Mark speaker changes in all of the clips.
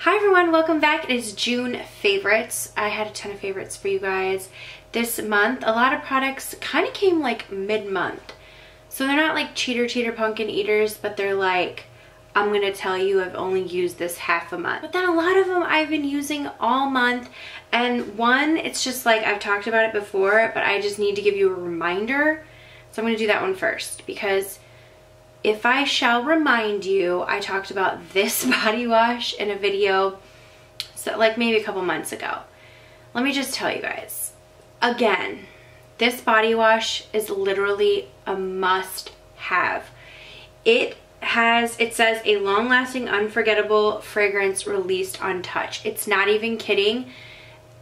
Speaker 1: Hi everyone, welcome back. It is June favorites. I had a ton of favorites for you guys this month. A lot of products kind of came like mid-month. So they're not like cheater pumpkin eaters, but they're like, I'm going to tell you I've only used this half a month. But then a lot of them I've been using all month. And one, it's just like I've talked about it before, but I just need to give you a reminder. So I'm going to do that one first because if I shall remind you, I talked about this body wash in a video, so like maybe a couple months ago. Let me just tell you guys, again, this body wash is literally a must have. It says a long-lasting, unforgettable fragrance released on touch. It's not even kidding.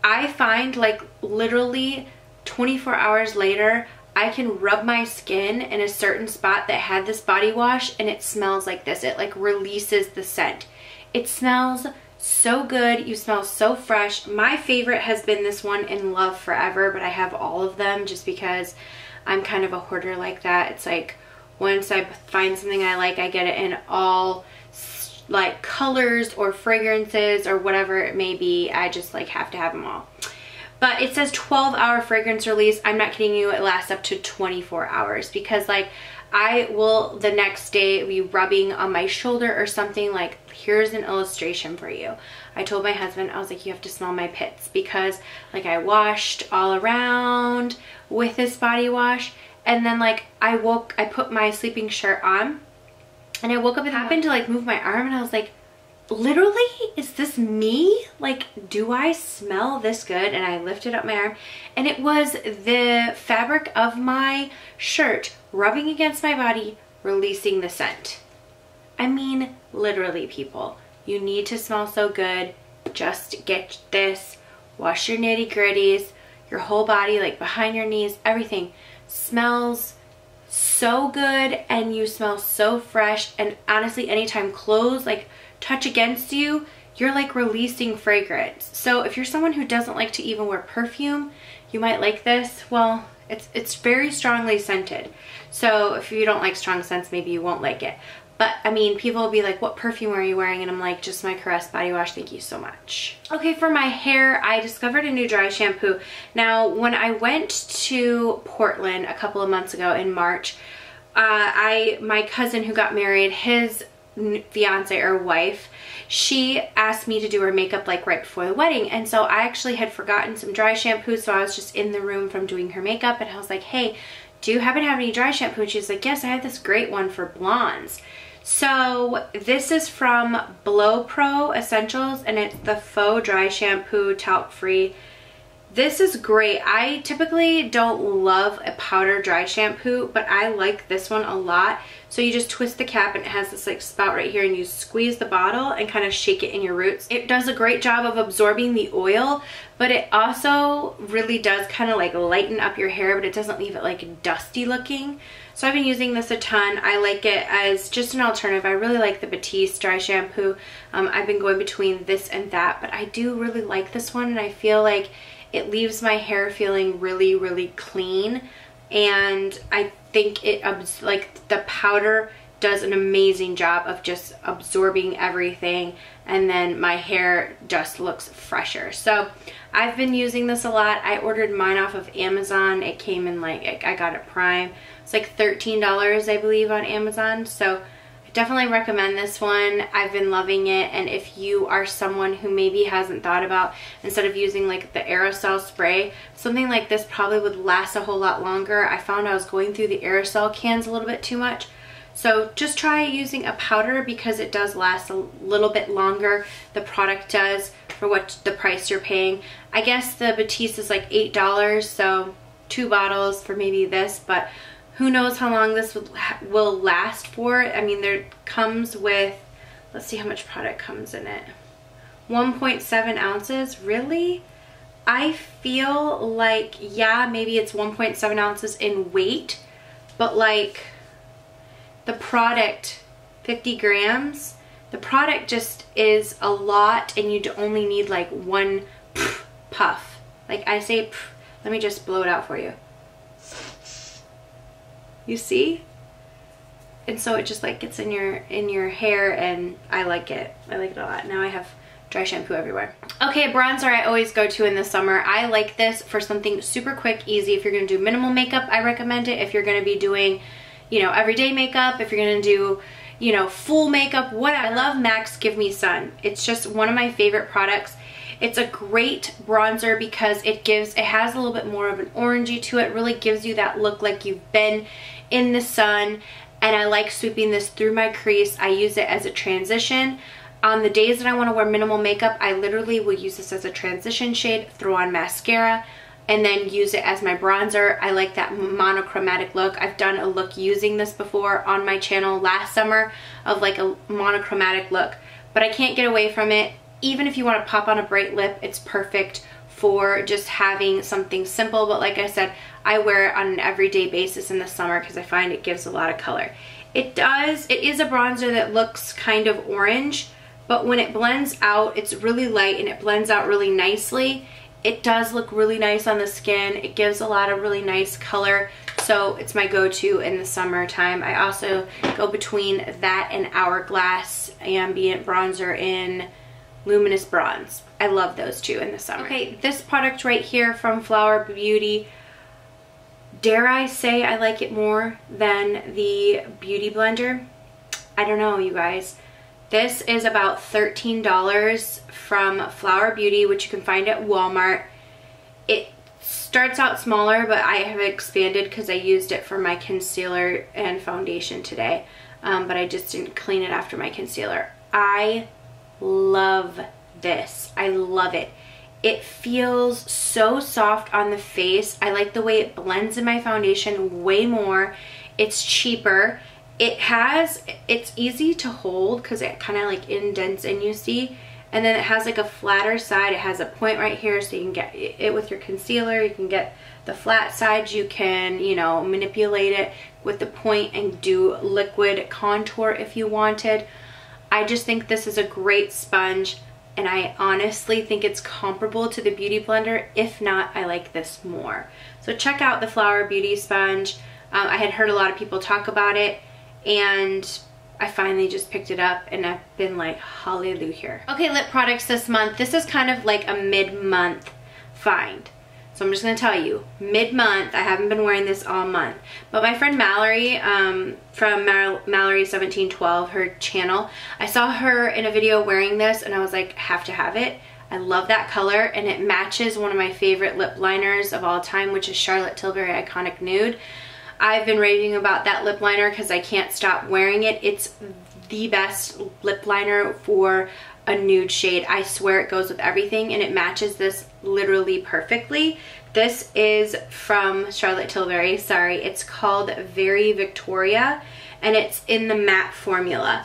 Speaker 1: I find like literally 24 hours later, I can rub my skin in a certain spot that had this body wash and it smells like this. It like releases the scent. It smells so good. You smell so fresh. My favorite has been this one in Love Forever, but I have all of them just because I'm kind of a hoarder like that. It's like once I find something I like, I get it in all like colors or fragrances or whatever it may be. I just like have to have them all. But it says 12-hour fragrance release. I'm not kidding you, it lasts up to 24 hours because like I will the next day be rubbing on my shoulder or something. Like, here's an illustration for you. I told my husband, I was like, you have to smell my pits because like I washed all around with this body wash and then like I put my sleeping shirt on and I woke up and happened to like move my arm and I was like, literally, is this me? Like, do I smell this good? And I lifted up my arm and it was the fabric of my shirt rubbing against my body, releasing the scent. I mean, literally, people, you need to smell so good. Just get this, wash your nitty gritties, your whole body, like behind your knees, everything smells so good and you smell so fresh. And honestly, anytime clothes like touch against you, you're like releasing fragrance. So if you're someone who doesn't like to even wear perfume, you might like this. Well, it's very strongly scented. So if you don't like strong scents, maybe you won't like it. But I mean, people will be like, what perfume are you wearing? And I'm like, just my Caress body wash, thank you so much. Okay, for my hair, I discovered a new dry shampoo. Now, when I went to Portland a couple of months ago in March, my cousin who got married, his fiance or wife, she asked me to do her makeup like right before the wedding, and so I actually had forgotten some dry shampoo, so I was just in the room from doing her makeup and I was like, hey, do you happen to have any dry shampoo? And she's like, yes, I have this great one for blondes. So this is from Blow Pro Essentials and it's the faux dry shampoo, talc free. This is great. I typically don't love a powder dry shampoo, but I like this one a lot. So you just twist the cap and it has this like spout right here and you squeeze the bottle and kind of shake it in your roots. It does a great job of absorbing the oil, but it also really does kind of like lighten up your hair, but it doesn't leave it like dusty looking. So I've been using this a ton. I like it as just an alternative. I really like the Batiste dry shampoo. I've been going between this and that, but I do really like this one and I feel like it leaves my hair feeling really, really clean. And I think it, like the powder does an amazing job of just absorbing everything. And then my hair just looks fresher. So I've been using this a lot. I ordered mine off of Amazon. It came in like, I got it Prime. It's like $13, I believe, on Amazon. So definitely recommend this one. I've been loving it, and if you are someone who maybe hasn't thought about, instead of using like the aerosol spray, something like this probably would last a whole lot longer. I found I was going through the aerosol cans a little bit too much. So just try using a powder because it does last a little bit longer. The product does for what the price you're paying. I guess the Batiste is like $8, so 2 bottles for maybe this, but who knows how long this will last for. I mean, there comes with, let's see how much product comes in it. 1.7 ounces, really? I feel like, yeah, maybe it's 1.7 ounces in weight, but like the product, 50 grams, the product just is a lot and you only need like one puff. Like I say, let me just blow it out for you. You see? And so it just like gets in your hair, and I like it. I like it a lot. Now I have dry shampoo everywhere. Okay, bronzer I always go to in the summer. I like this for something super quick, easy. If you're gonna do minimal makeup, I recommend it. If you're gonna be doing, you know, everyday makeup, if you're gonna do, you know, full makeup, whatever. I love MAC's Give Me Sun. It's just one of my favorite products. It's a great bronzer because it has a little bit more of an orangey to it. Really gives you that look like you've been in the sun. And I like sweeping this through my crease. I use it as a transition. On the days that I want to wear minimal makeup, I literally will use this as a transition shade, throw on mascara, and then use it as my bronzer. I like that monochromatic look. I've done a look using this before on my channel last summer of like a monochromatic look, but I can't get away from it. Even if you want to pop on a bright lip, it's perfect for just having something simple. But like I said, I wear it on an everyday basis in the summer because I find it gives a lot of color. It is a bronzer that looks kind of orange, but when it blends out, it's really light and it blends out really nicely. It does look really nice on the skin. It gives a lot of really nice color. So it's my go-to in the summertime. I also go between that and Hourglass Ambient Bronzer in Luminous Bronze. I love those two in the summer. Okay, this product right here from Flower Beauty, dare I say I like it more than the Beauty Blender? I don't know, you guys. This is about $13 from Flower Beauty, which you can find at Walmart. It starts out smaller, but I have expanded because I used it for my concealer and foundation today. But I just didn't clean it after my concealer. I love this. I love it. It feels so soft on the face. I like the way it blends in my foundation way more. It's cheaper. It's easy to hold because it kind of like indents in, you see, and then it has like a flatter side. It has a point right here, so you can get it with your concealer. You can get the flat side. You can, you know, manipulate it with the point and do liquid contour if you wanted. I just think this is a great sponge, and I honestly think it's comparable to the Beauty Blender. If not, I like this more. So check out the Flower Beauty sponge. I had heard a lot of people talk about it, and I finally just picked it up and I've been like, hallelujah. Okay, lip products this month. This is kind of like a mid-month find. So I'm just gonna tell you, mid-month, I haven't been wearing this all month, but my friend Mallory from Mallory1712, her channel, I saw her in a video wearing this and I was like, have to have it. I love that color, and it matches one of my favorite lip liners of all time, which is Charlotte Tilbury Iconic Nude. I've been raving about that lip liner because I can't stop wearing it. It's the best lip liner for a nude shade. I swear it goes with everything, and it matches this literally perfectly. This is from Charlotte Tilbury, sorry. It's called Very Victoria, and it's in the matte formula.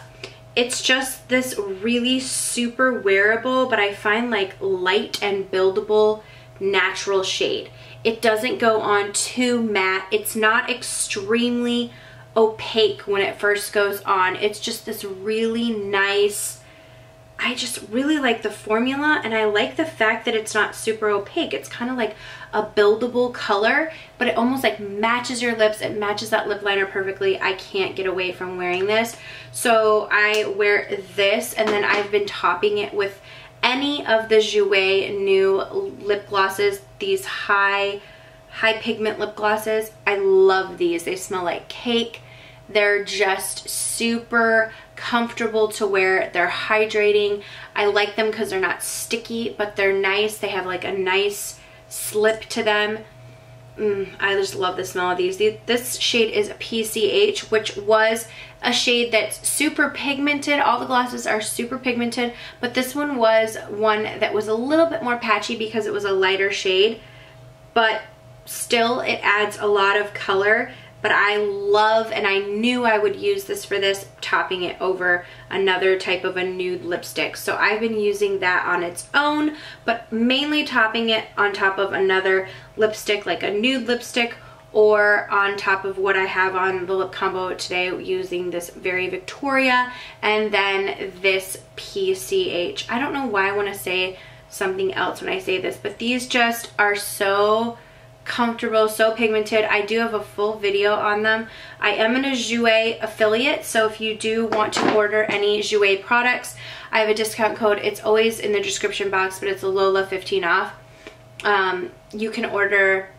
Speaker 1: It's just this really super wearable, but I find like light and buildable natural shade. It doesn't go on too matte. It's not extremely opaque when it first goes on. It's just this really nice, I just really like the formula, and I like the fact that it's not super opaque. It's kind of like a buildable color, but it almost like matches your lips. It matches that lip liner perfectly. I can't get away from wearing this. So I wear this, and then I've been topping it with any of the Jouer new lip glosses, these high pigment lip glosses. I love these. They smell like cake. They're just super comfortable to wear. They're hydrating. I like them because they're not sticky, but they're nice. They have like a nice slip to them. I just love the smell of these. This shade is PCH, which was a shade that's super pigmented. All the glosses are super pigmented, but this one was one that was a little bit more patchy because it was a lighter shade, but still it adds a lot of color. But I love, and I knew I would use this for this, topping it over another type of a nude lipstick. So I've been using that on its own, but mainly topping it on top of another lipstick, like a nude lipstick, or on top of what I have on the lip combo today, using this Very Victoria and then this PCH. I don't know why I want to say something else when I say this, but these just are so comfortable, so pigmented. I do have a full video on them. I am a Jouer affiliate, so if you do want to order any Jouer products, I have a discount code. It's always in the description box, but it's a Lola15 off. You can order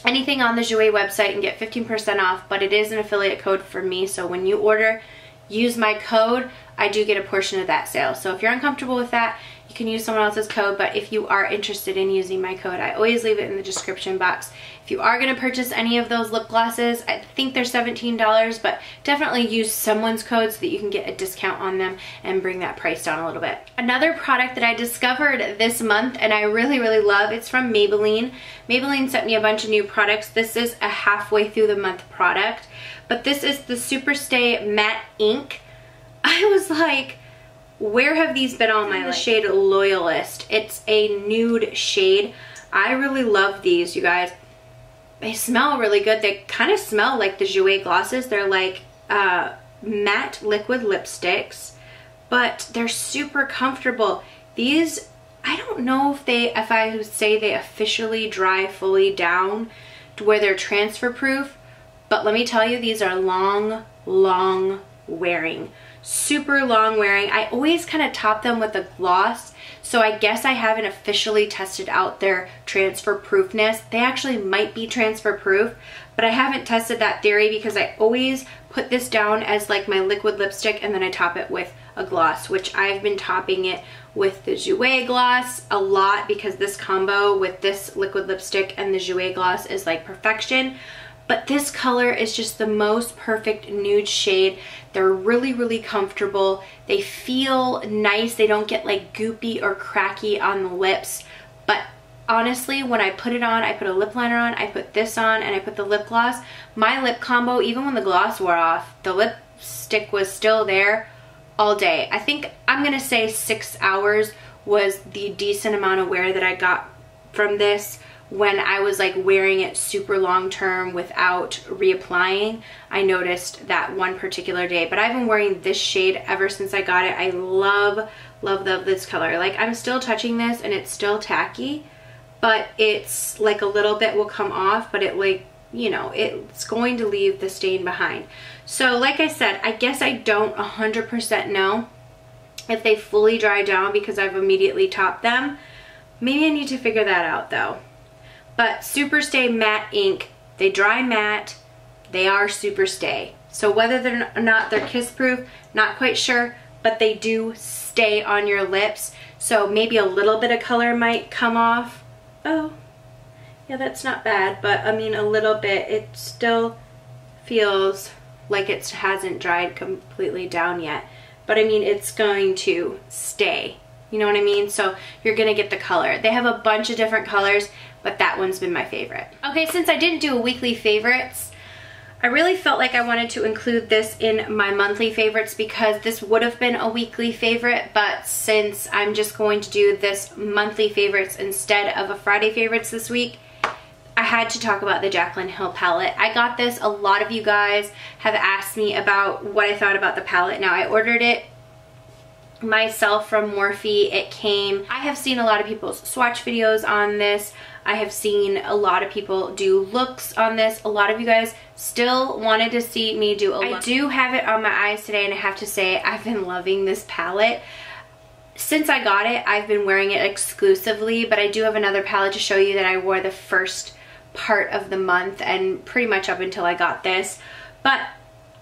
Speaker 1: anything on the Jouer website and get 15% off, but it is an affiliate code for me. So when you order, use my code, I do get a portion of that sale. So if you're uncomfortable with that, you can use someone else's code, but if you are interested in using my code, I always leave it in the description box. If you are going to purchase any of those lip glosses, I think they're $17, but definitely use someone's code so that you can get a discount on them and bring that price down a little bit. Another product that I discovered this month and I really, really love, it's from Maybelline. Maybelline sent me a bunch of new products. This is a halfway through the month product, but this is the Superstay Matte Ink. I was like, where have these been all my life? The shade Loyalist. It's a nude shade. I really love these, you guys. They smell really good. They kind of smell like the Jouer glosses. They're like matte liquid lipsticks, but they're super comfortable. These, I don't know if I would say they officially dry fully down to where they're transfer proof, but let me tell you, these are long wearing. Super long wearing. I always kind of top them with a gloss, so I guess I haven't officially tested out their transfer proofness. They actually might be transfer proof, but I haven't tested that theory because I always put this down as like my liquid lipstick and then I top it with a gloss, which I've been topping it with the Jouer gloss a lot because this combo with this liquid lipstick and the Jouer gloss is like perfection. But this color is just the most perfect nude shade. They're really comfortable. They feel nice. They don't get like goopy or cracky on the lips. But honestly, when I put it on, I put a lip liner on, I put this on, and I put the lip gloss. My lip combo, even when the gloss wore off, the lipstick was still there all day. I think I'm gonna say 6 hours was the decent amount of wear that I got from this. When I was like wearing it super long term without reapplying, I noticed that one particular day. But I've been wearing this shade ever since I got it. I love this color. Like, I'm still touching this and it's still tacky, but it's like a little bit will come off, but it, like, you know, it's going to leave the stain behind. So like I said, I guess I don't 100% know if they fully dry down because I've immediately topped them. Maybe I need to figure that out though. But Superstay Matte Ink, they dry matte, they are Superstay. So whether they're not, they're kiss proof, not quite sure, but they do stay on your lips. So maybe a little bit of color might come off. Oh, yeah, that's not bad, but I mean a little bit. It still feels like it hasn't dried completely down yet. But I mean, it's going to stay. You know what I mean? So you're gonna get the color. They have a bunch of different colors, but that one's been my favorite. Okay, since I didn't do a weekly favorites, I really felt like I wanted to include this in my monthly favorites because this would have been a weekly favorite, but since I'm just going to do this monthly favorites instead of a Friday favorites this week, I had to talk about the Jaclyn Hill palette. I got this. A lot of you guys have asked me about what I thought about the palette. Now, I ordered it myself from Morphe. It came, I have seen a lot of people's swatch videos on this. I have seen a lot of people do looks on this. A lot of you guys still wanted to see me do a look. I do have it on my eyes today, and I have to say I've been loving this palette. Since I got it, I've been wearing it exclusively, but I do have another palette to show you that I wore the first part of the month and pretty much up until I got this. But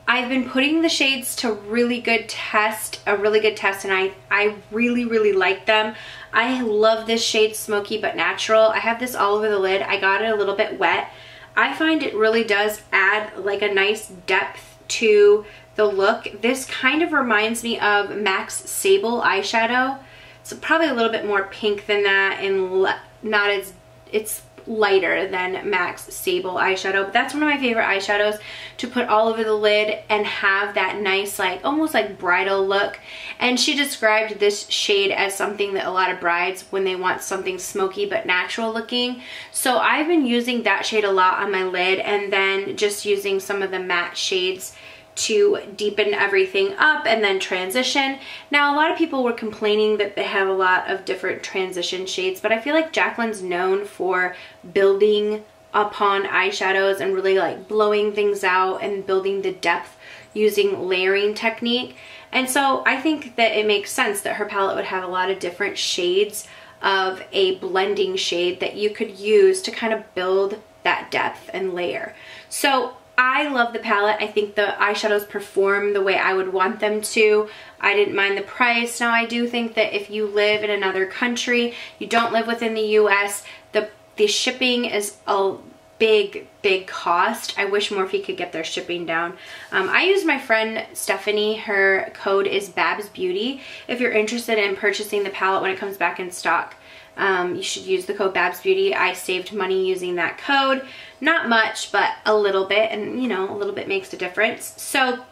Speaker 1: I've been putting the shades to a really good test, and I really like them. I love this shade Smoky But Natural. I have this all over the lid. I got it a little bit wet. I find it really does add like a nice depth to the look. This kind of reminds me of MAC's Sable eyeshadow. It's probably a little bit more pink than that and not as, it's lighter than MAC's Sable eyeshadow, but that's one of my favorite eyeshadows to put all over the lid and have that nice, like almost like bridal look. And she described this shade as something that a lot of brides, when they want something smoky but natural looking. So I've been using that shade a lot on my lid, and then just using some of the matte shades to deepen everything up and then transition. Now, a lot of people were complaining that they have a lot of different transition shades, but I feel like Jaclyn's known for building upon eyeshadows and really like blowing things out and building the depth using layering technique. And so I think that it makes sense that her palette would have a lot of different shades of a blending shade that you could use to kind of build that depth and layer. So I love the palette. I think the eyeshadows perform the way I would want them to. I didn't mind the price. Now I do think that if you live in another country, you don't live within the US, the shipping is a big cost. I wish Morphe could get their shipping down. I used my friend Stephanie. Her code is Babs Beauty. If you're interested in purchasing the palette when it comes back in stock, you should use the code Babs Beauty. I saved money using that code. Not much, but a little bit, and you know, a little bit makes a difference. So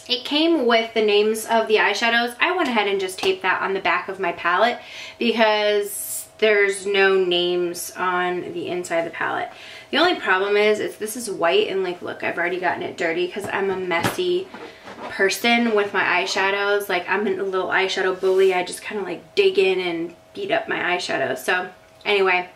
Speaker 1: it came with the names of the eyeshadows. I went ahead and just taped that on the back of my palette because there's no names on the inside of the palette. The only problem is this is white, and like, look, I've already gotten it dirty because I'm a messy person with my eyeshadows. Like, I'm a little eyeshadow bully. I just kind of like dig in and beat up my eyeshadow. So anyway,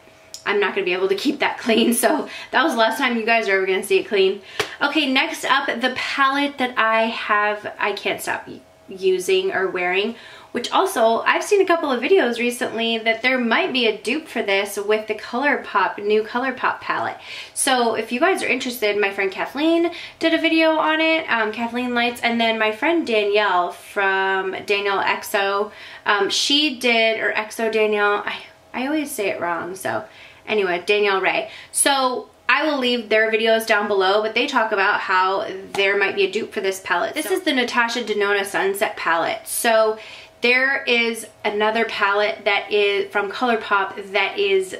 Speaker 1: I'm not gonna be able to keep that clean. So that was the last time you guys are ever gonna see it clean. Okay, next up, the palette that I can't stop using or wearing, which also I've seen a couple of videos recently that there might be a dupe for this with the Colourpop, new Colourpop palette. So if you guys are interested, my friend Kathleen did a video on it, Kathleen Lights, and then my friend Danielle from Danielle XO, she did, or XO Danielle, I always say it wrong, so anyway, Danielle Ray. So I will leave their videos down below, but they talk about how there might be a dupe for this palette. This is the Natasha Denona Sunset palette. So there is another palette that is from Colourpop that is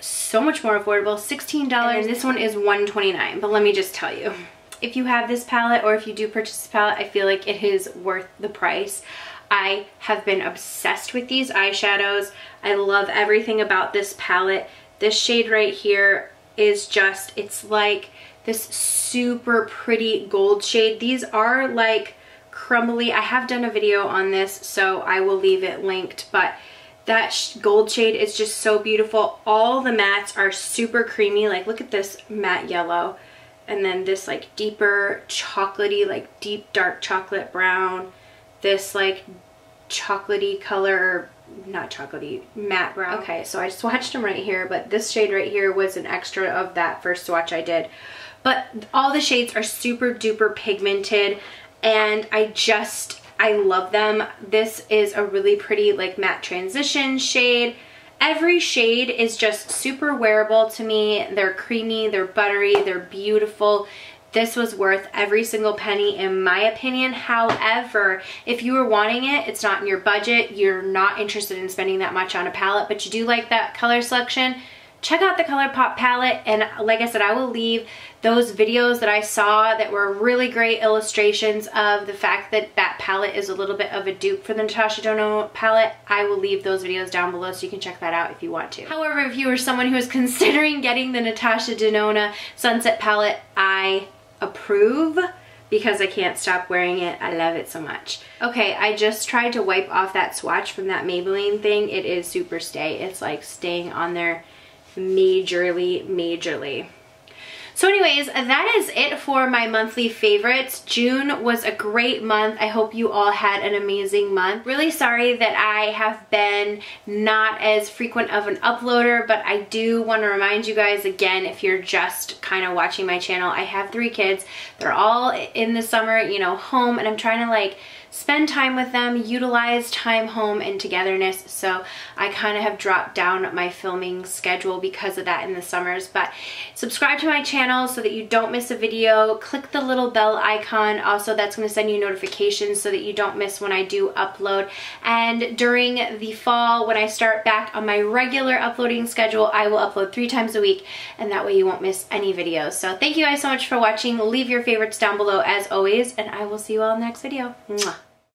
Speaker 1: so much more affordable, $16, and this one is $129. But let me just tell you, if you have this palette or if you do purchase this palette, I feel like it is worth the price. I have been obsessed with these eyeshadows. I love everything about this palette. This shade right here is just, it's like this super pretty gold shade. These are like crumbly. I have done a video on this, so I will leave it linked, but that gold shade is just so beautiful. All the mattes are super creamy. Like, look at this matte yellow, and then this like deeper chocolatey, like deep dark chocolate brown, this like chocolatey color, not chocolatey, matte brown. Okay, so I swatched them right here, but this shade right here was an extra of that first swatch I did. But all the shades are super duper pigmented, and I love them. This is a really pretty like matte transition shade. Every shade is just super wearable to me. They're creamy, they're buttery, they're beautiful. This was worth every single penny in my opinion. However, if you were wanting it, it's not in your budget, you're not interested in spending that much on a palette, but you do like that color selection, check out the Colourpop palette. And like I said, I will leave those videos that I saw that were really great illustrations of the fact that that palette is a little bit of a dupe for the Natasha Denona palette. I will leave those videos down below so you can check that out if you want to. However, if you are someone who is considering getting the Natasha Denona Sunset palette, I approve because I can't stop wearing it. I love it so much. Okay, I just tried to wipe off that swatch from that Maybelline thing. It is super stay. It's like staying on there majorly. So anyways, that is it for my monthly favorites. June was a great month. I hope you all had an amazing month. Really sorry that I have been not as frequent of an uploader, but I do want to remind you guys again, if you're just kind of watching my channel, I have 3 kids. They're all in the summer, you know, home, and I'm trying to like spend time with them, utilize time home and togetherness. So I kind of have dropped down my filming schedule because of that in the summers. But subscribe to my channel so that you don't miss a video. Click the little bell icon. Also, that's going to send you notifications so that you don't miss when I do upload. And during the fall, when I start back on my regular uploading schedule, I will upload 3 times a week, and that way you won't miss any videos. So thank you guys so much for watching. Leave your favorites down below as always, and I will see you all in the next video. Mwah.